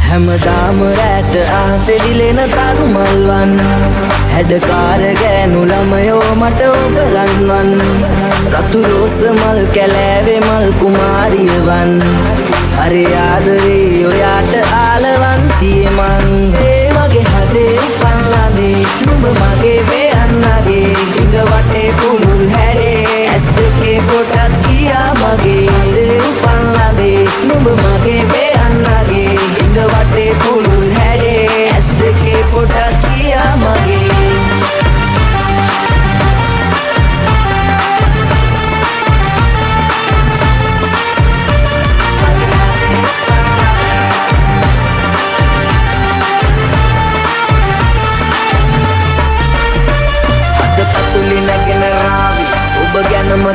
හැමදාම රැට ආසෙදිලෙන තරු මල්වන් හැඩකාර ගෑනු ළමයෝ මට ඔබ රන්වන් රතු රෝස මල් කැලෑවේ මල් කුමාරියවන් හරි ආදරේ ඔයාට ආලවන්තියේ මං ඒ මගේ හදේ පන්නනේ නුඹ මගේ වේයන්නගේ ඉඟ වටේ කුමුල් හැඩේ ඇස් දෙකේ පොටක් කියා මගේ හදේ පන්නනේ නුඹ මගේ වේයන්නගේ ඉඟ වටේ කුමුල් හැඩේ ඇස් දෙකේ පොටක් කියා මගේ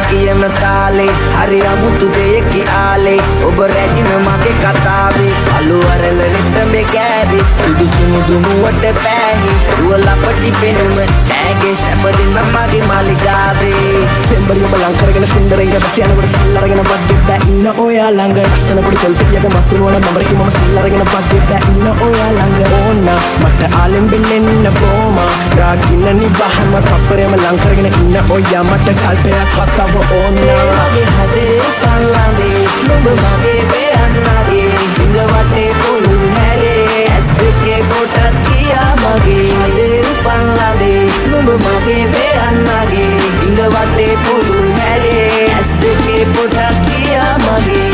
කියන තාලේ හරි අමුතු දෙයකි ආලේ ඔබ රැජින මගේ කතාවේ අලු අරල නෙතඹේ කෑවේ සුදු සුමුදු මුවට පෑහි රුවලපටි පෙනුම ඈගේ සැපදින මගේ මාලිගාවේ පෙම්බරිය බලං කරගෙන සුන්දරයින බස් යනකොට සිල් අරගෙන වද්දෙද්දා ඉන්න ඔයා ළඟ ඉස්සන පොඩි තෙල්පියක මතුරුවන නම්බරකි මම සිල් අරගෙන වද්දෙද්දා ඉන්න ඔයා ළඟ ඕන මට ආලෙන් බෙල්ලෙන්න බෝමා රාගින්න නිවහම තප්පරෙම ලං කරගෙන ඉන්න ඔයා මට කල්පයක් වත්තව ඕන මගේ හදේ පල්ලඳේ නුඹ මගේ වෙයන්නගේ හිඟ වටේ පුළුල් හැලේ ඇස් දෙකේ කොටත් කියා මගේ හදේ පල්ලඳේ නුඹ මගේ වෙයන්නගේ හිඟ වටේ පුළුල් හැලේ ඇස් දෙකේ කොටත් කියා මගේ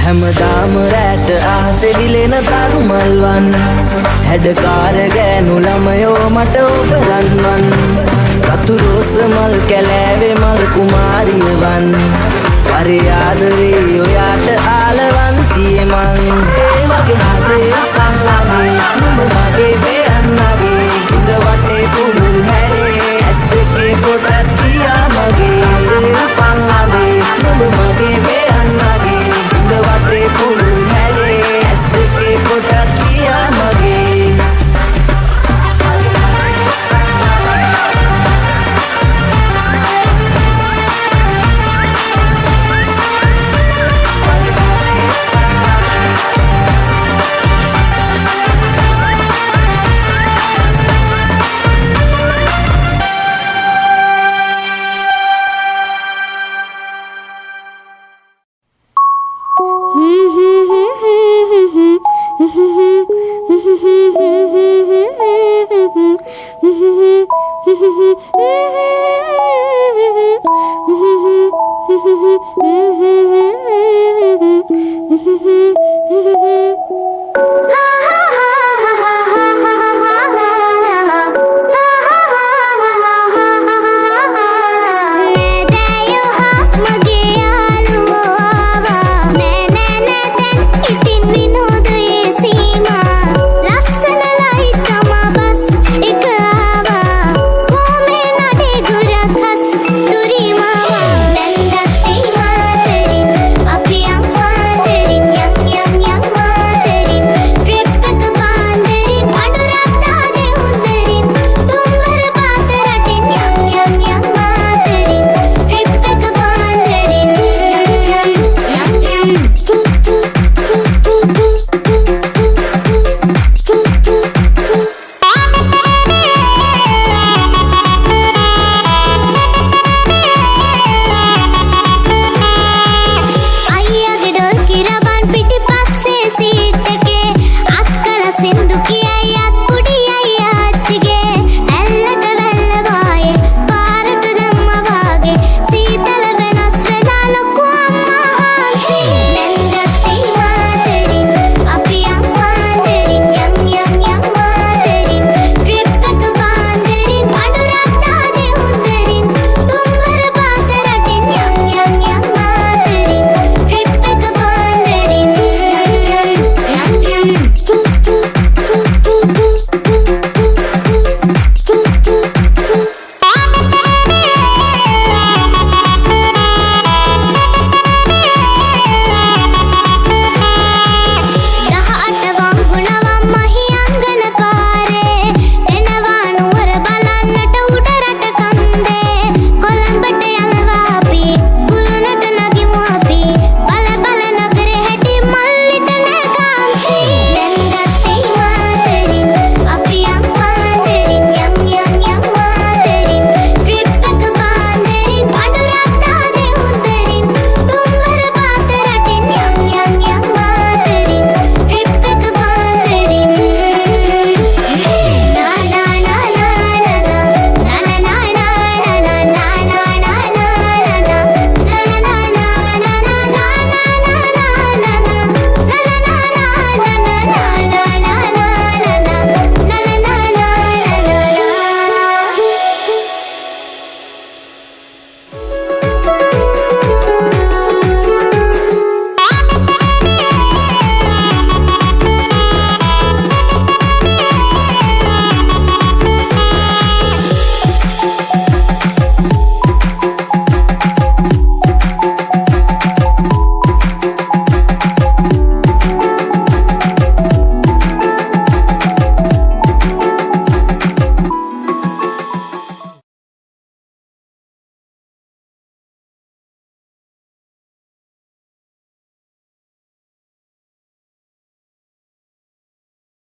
හැමදාම රැට අහසේ දිලෙන තරු මල්වන් හැඩකාර ගෑනු ළමයෝ මට ඔබ රන්වන් රතු රෝස මල් කැලෑවේ මල් කුමාරිය වන් පරියාදරේ ඔයාට ආලවන්තිය මං ඒ වගේ හදේ පල්ලමේ නුඹ මගේ